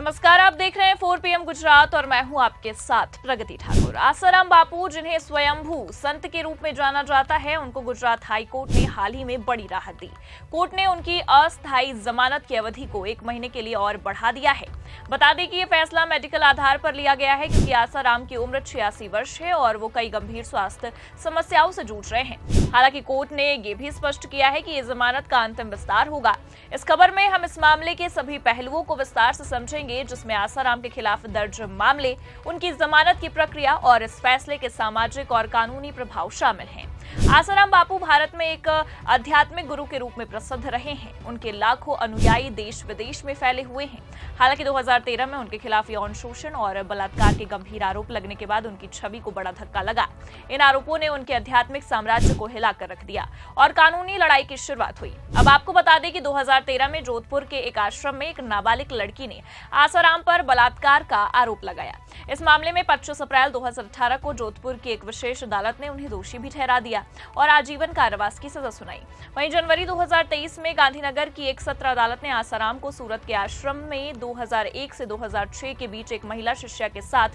नमस्कार, आप देख रहे हैं 4 PM गुजरात और मैं हूं आपके साथ प्रगति ठाकुर। आसाराम बापू, जिन्हें स्वयंभू संत के रूप में जाना जाता है, उनको गुजरात हाई कोर्ट ने हाल ही में बड़ी राहत दी। कोर्ट ने उनकी अस्थायी जमानत की अवधि को 1 महीने के लिए और बढ़ा दिया है। बता दें कि यह फैसला मेडिकल आधार पर लिया गया है, क्योंकि आसाराम की उम्र 86 वर्ष है और वो कई गंभीर स्वास्थ्य समस्याओं से जूझ रहे हैं। हालांकि कोर्ट ने ये भी स्पष्ट किया है कि ये जमानत का अंतिम विस्तार होगा। इस खबर में हम इस मामले के सभी पहलुओं को विस्तार से समझेंगे, जिसमें आसाराम के खिलाफ दर्ज मामले, उनकी जमानत की प्रक्रिया और इस फैसले के सामाजिक और कानूनी प्रभाव शामिल हैं। आसाराम बापू भारत में एक आध्यात्मिक गुरु के रूप में प्रसिद्ध रहे हैं। उनके लाखों अनुयायी देश विदेश में फैले हुए हैं। हालांकि 2013 में उनके खिलाफ यौन शोषण और बलात्कार के गंभीर आरोप लगने के बाद उनकी छवि को बड़ा धक्का लगा। इन आरोपों ने उनके आध्यात्मिक साम्राज्य को हिलाकर रख दिया और कानूनी लड़ाई की शुरुआत हुई। अब आपको बता दें कि 2013 में जोधपुर के एक आश्रम में एक नाबालिग लड़की ने आसाराम पर बलात्कार का आरोप लगाया। इस मामले में 25 अप्रैल 2018 को जोधपुर की एक विशेष अदालत ने उन्हें दोषी भी ठहरा दिया और आजीवन कारावास की सजा सुनाई। वहीं जनवरी 2023 में गांधीनगर की एक सत्र अदालत ने आसाराम को सूरत के आश्रम में 2001 से 2006 के बीच एक महिला शिष्या के साथ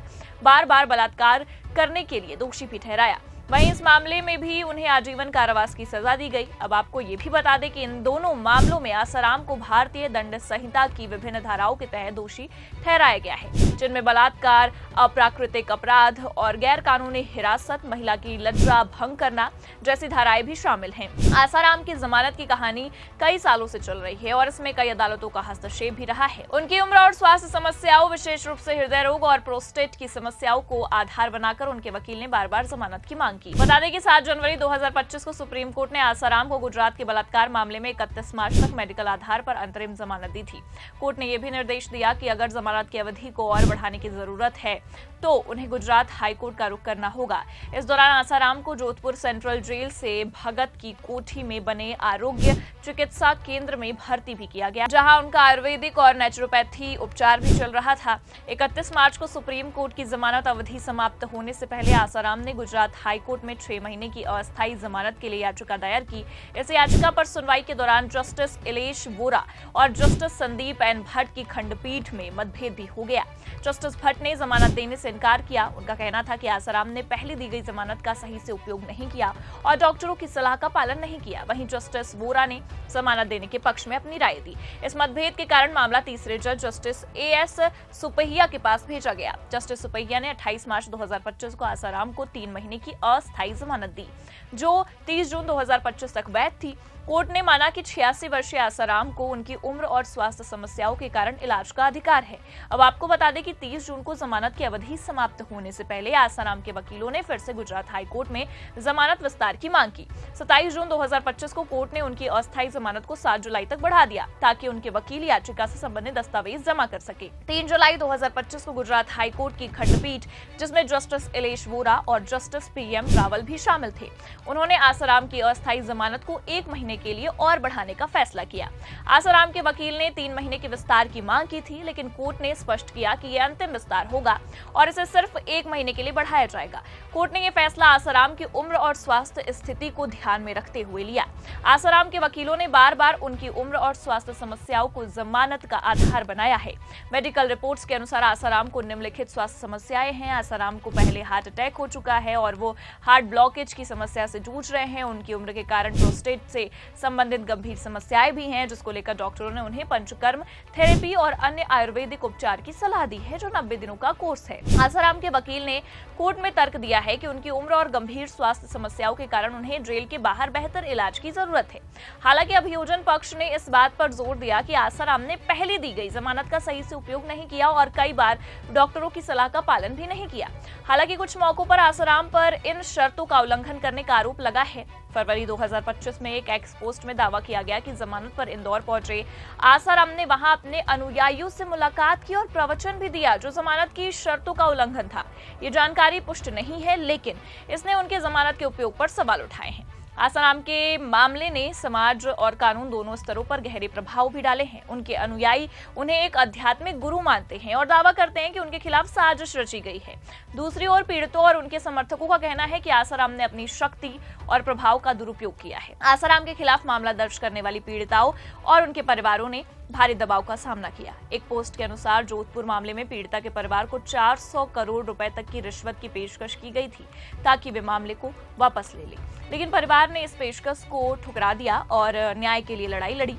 बार-बार बलात्कार करने के लिए दोषी भी ठहराया। वहीं इस मामले में भी उन्हें आजीवन कारावास की सजा दी गई। अब आपको ये भी बता दें कि इन दोनों मामलों में आसाराम को भारतीय दंड संहिता की विभिन्न धाराओं के तहत दोषी ठहराया गया है, जिनमें बलात्कार, अप्राकृतिक अपराध और गैर कानूनी हिरासत, महिला की लज्जा भंग करना जैसी धाराएं भी शामिल हैं। आसाराम की जमानत की कहानी कई सालों से चल रही है और इसमें कई अदालतों का हस्तक्षेप भी रहा है। उनकी उम्र और स्वास्थ्य समस्याओं, विशेष रूप से हृदय रोग और प्रोस्टेट की समस्याओं को आधार बनाकर उनके वकील ने बार-बार जमानत की मांग की। बता दें कि 7 जनवरी 2025 को सुप्रीम कोर्ट ने आसाराम को गुजरात के बलात्कार मामले में 31 मार्च तक मेडिकल आधार पर अंतरिम जमानत दी थी। कोर्ट ने यह भी निर्देश दिया कि अगर जमानत की अवधि को और बढ़ाने की जरूरत है तो उन्हें गुजरात हाईकोर्ट का रुख करना होगा। इस दौरान आसाराम को जोधपुर सेंट्रल जेल से भगत की कोठी में बने आरोग्य चिकित्सा केंद्र में भर्ती भी किया गया, जहां उनका आयुर्वेदिक और नेचुरोपैथी उपचार भी चल रहा था। 31 मार्च को सुप्रीम कोर्ट की जमानत अवधि समाप्त होने से पहले आसाराम ने गुजरात हाईकोर्ट में 6 महीने की अस्थायी जमानत के लिए याचिका दायर की। इस याचिका पर सुनवाई के दौरान जस्टिस इलेश वोरा और जस्टिस संदीप एन भट्ट की खंडपीठ में मतभेद भी हो गया। जस्टिस भट्ट ने जमानत देने से इनकार किया। उनका कहना था कि आसाराम ने पहले दी गई जमानत का सही से उपयोग नहीं किया और डॉक्टरों की सलाह का पालन नहीं किया। वहीं जस्टिस वोरा ने जमानत देने के पक्ष में अपनी राय दी। इस मतभेद के कारण मामला तीसरे जज जस्टिस AS सुपहिया के पास भेजा गया। जस्टिस सुपहिया ने 28 मार्च 2025 को आसाराम को 3 महीने की अस्थायी जमानत दी, जो 30 जून 2025 तक वैध थी। कोर्ट ने माना कि 86 वर्षीय आसाराम को उनकी उम्र और स्वास्थ्य समस्याओं के कारण इलाज का अधिकार है। अब आपको बता दें कि 30 जून को जमानत की अवधि समाप्त होने से पहले आसाराम के वकीलों ने फिर से गुजरात हाई कोर्ट में जमानत विस्तार की मांग की। 27 जून 2025 को कोर्ट ने उनकी अस्थायी जमानत को 7 जुलाई तक बढ़ा दिया, ताकि उनके वकील याचिका से संबंधित दस्तावेज जमा कर सके। 3 जुलाई 2025 को गुजरात हाई कोर्ट की खंडपीठ, जिसमें जस्टिस इलेश वोरा और जस्टिस PM रावल भी शामिल थे, उन्होंने आसाराम की अस्थायी जमानत को 1 महीने के लिए और बढ़ाने का फैसला किया। आसाराम के वकील ने 3 महीने के विस्तार की मांग की थी, लेकिन कोर्ट ने स्पष्ट किया कि यह अंतिम विस्तार होगा और इसे सिर्फ 1 महीने के लिए बढ़ाया जाएगा। कोर्ट ने यह फैसला आसाराम की उम्र और स्वास्थ्य स्थिति को ध्यान में रखते हुए लिया। आसाराम के वकीलों ने बार-बार उनकी उम्र और स्वास्थ्य समस्याओं को जमानत का आधार बनाया है। मेडिकल रिपोर्ट्स के अनुसार आसाराम को निम्नलिखित स्वास्थ्य समस्याएं हैं। आसाराम को पहले हार्ट अटैक हो चुका है और वो हार्ट ब्लॉकेज की समस्या से जूझ रहे हैं। उनकी उम्र के कारण प्रोस्टेट से संबंधित गंभीर समस्याएं भी हैं, जिसको लेकर डॉक्टरों ने उन्हें पंचकर्म थेरेपी और अन्य आयुर्वेदिक उपचार की सलाह दी है, जो 90 दिनों का कोर्स है। आसाराम के वकील ने कोर्ट में तर्क दिया है कि उनकी उम्र और गंभीर स्वास्थ्य समस्याओं के कारण उन्हें जेल के बाहर बेहतर इलाज की जरूरत है। हालांकि अभियोजन पक्ष ने इस बात पर जोर दिया कि आसाराम ने पहले दी गई जमानत का सही से उपयोग नहीं किया और कई बार डॉक्टरों की सलाह का पालन भी नहीं किया। हालांकि कुछ मौकों पर आसाराम पर इन शर्तों का उल्लंघन करने का आरोप लगा है। फरवरी 2025 में एक एक्स पोस्ट में दावा किया गया कि जमानत पर इंदौर पहुंचे आसाराम ने वहां अपने अनुयायियों से मुलाकात की और प्रवचन भी दिया, जो जमानत की शर्तों का उल्लंघन था। ये जानकारी पुष्ट नहीं है, लेकिन इसने उनके जमानत के उपयोग पर सवाल उठाए हैं। आसाराम के मामले ने समाज और कानून दोनों स्तरों पर गहरे प्रभाव भी डाले हैं। उनके अनुयायी उन्हें एक आध्यात्मिक गुरु मानते हैं और दावा करते हैं कि उनके खिलाफ साजिश रची गई है। दूसरी ओर पीड़ितों और उनके समर्थकों का कहना है कि आसाराम ने अपनी शक्ति और प्रभाव का दुरुपयोग किया है। आसाराम के खिलाफ मामला दर्ज करने वाली पीड़िताओं और उनके परिवारों ने भारी दबाव का सामना किया। एक पोस्ट के अनुसार जोधपुर मामले में पीड़िता के परिवार को 400 करोड़ रुपए तक की रिश्वत की पेशकश की गई थी ताकि वे मामले को वापस ले लें, लेकिन परिवार ने इस पेशकश को ठुकरा दिया और न्याय के लिए लड़ाई लड़ी।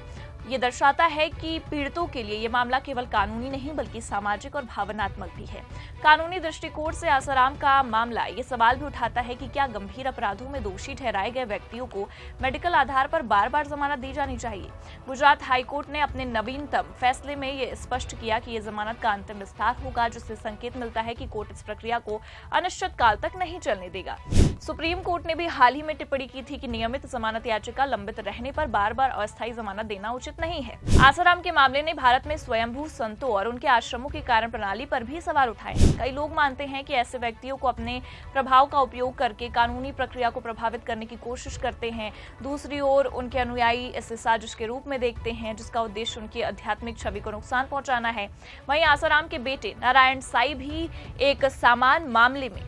ये दर्शाता है कि पीड़ितों के लिए ये मामला केवल कानूनी नहीं बल्कि सामाजिक और भावनात्मक भी है। कानूनी दृष्टिकोण से आसाराम का मामला ये सवाल भी उठाता है कि क्या गंभीर अपराधों में दोषी ठहराए गए व्यक्तियों को मेडिकल आधार पर बार बार जमानत दी जानी चाहिए। गुजरात हाईकोर्ट ने अपने नवीनतम फैसले में ये स्पष्ट किया कि ये जमानत का अंतिम विस्तार होगा, जिससे संकेत मिलता है कि कोर्ट इस प्रक्रिया को अनिश्चित काल तक नहीं चलने देगा। सुप्रीम कोर्ट ने भी हाल ही में टिप्पणी की थी कि नियमित जमानत याचिका लंबित रहने पर बार बार अस्थायी जमानत देना उचित नहीं है। आसाराम के मामले ने भारत में स्वयंभू संतों और उनके आश्रमों की कार्य प्रणाली पर भी सवाल उठाए। कई लोग मानते हैं कि ऐसे व्यक्तियों को अपने प्रभाव का उपयोग करके कानूनी प्रक्रिया को प्रभावित करने की कोशिश करते हैं। दूसरी ओर उनके अनुयायी इसे साजिश के रूप में देखते हैं, जिसका उद्देश्य उनकी आध्यात्मिक छवि को नुकसान पहुंचाना है। वहीं आसाराम के बेटे नारायण साई भी एक समान मामले में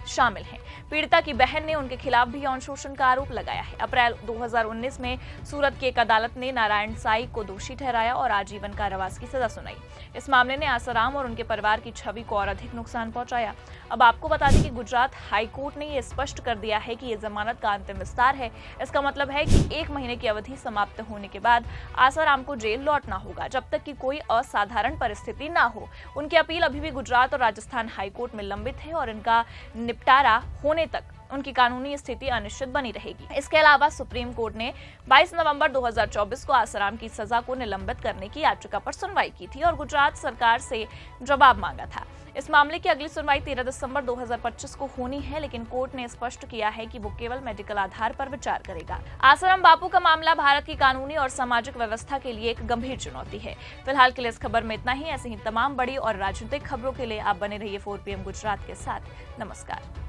शामिल हैं। पीड़िता की बहन ने उनके खिलाफ भी यौन शोषण का आरोप लगाया है। अप्रैल 2019 में सूरत की एक अदालत ने नारायण साई को दोषी ठहराया और आजीवन कारावास की सजा सुनाई। इस मामले ने आसाराम और उनके परिवार की छवि को और अधिक नुकसान पहुंचाया। अब आपको बता दें कि गुजरात हाईकोर्ट ने यह स्पष्ट कर दिया है कि यह जमानत का अंतिम विस्तार है। इसका मतलब है कि 1 महीने की अवधि समाप्त होने के बाद आसाराम को जेल लौटना होगा, जब तक कि कोई असाधारण परिस्थिति न हो। उनकी अपील अभी भी गुजरात और राजस्थान हाईकोर्ट में लंबित है और इनका निपटारा होने तक उनकी कानूनी स्थिति अनिश्चित बनी रहेगी। इसके अलावा सुप्रीम कोर्ट ने 22 नवंबर 2024 को आसाराम की सजा को निलंबित करने की याचिका पर सुनवाई की थी और गुजरात सरकार से जवाब मांगा था। इस मामले की अगली सुनवाई 13 दिसंबर 2025 को होनी है, लेकिन कोर्ट ने स्पष्ट किया है कि वो केवल मेडिकल आधार पर विचार करेगा। आसाराम बापू का मामला भारत की कानूनी और सामाजिक व्यवस्था के लिए एक गंभीर चुनौती है। फिलहाल के लिए इस खबर में इतना ही। ऐसे ही तमाम बड़ी और राजनीतिक खबरों के लिए आप बने रहिए 4 PM गुजरात के साथ। नमस्कार।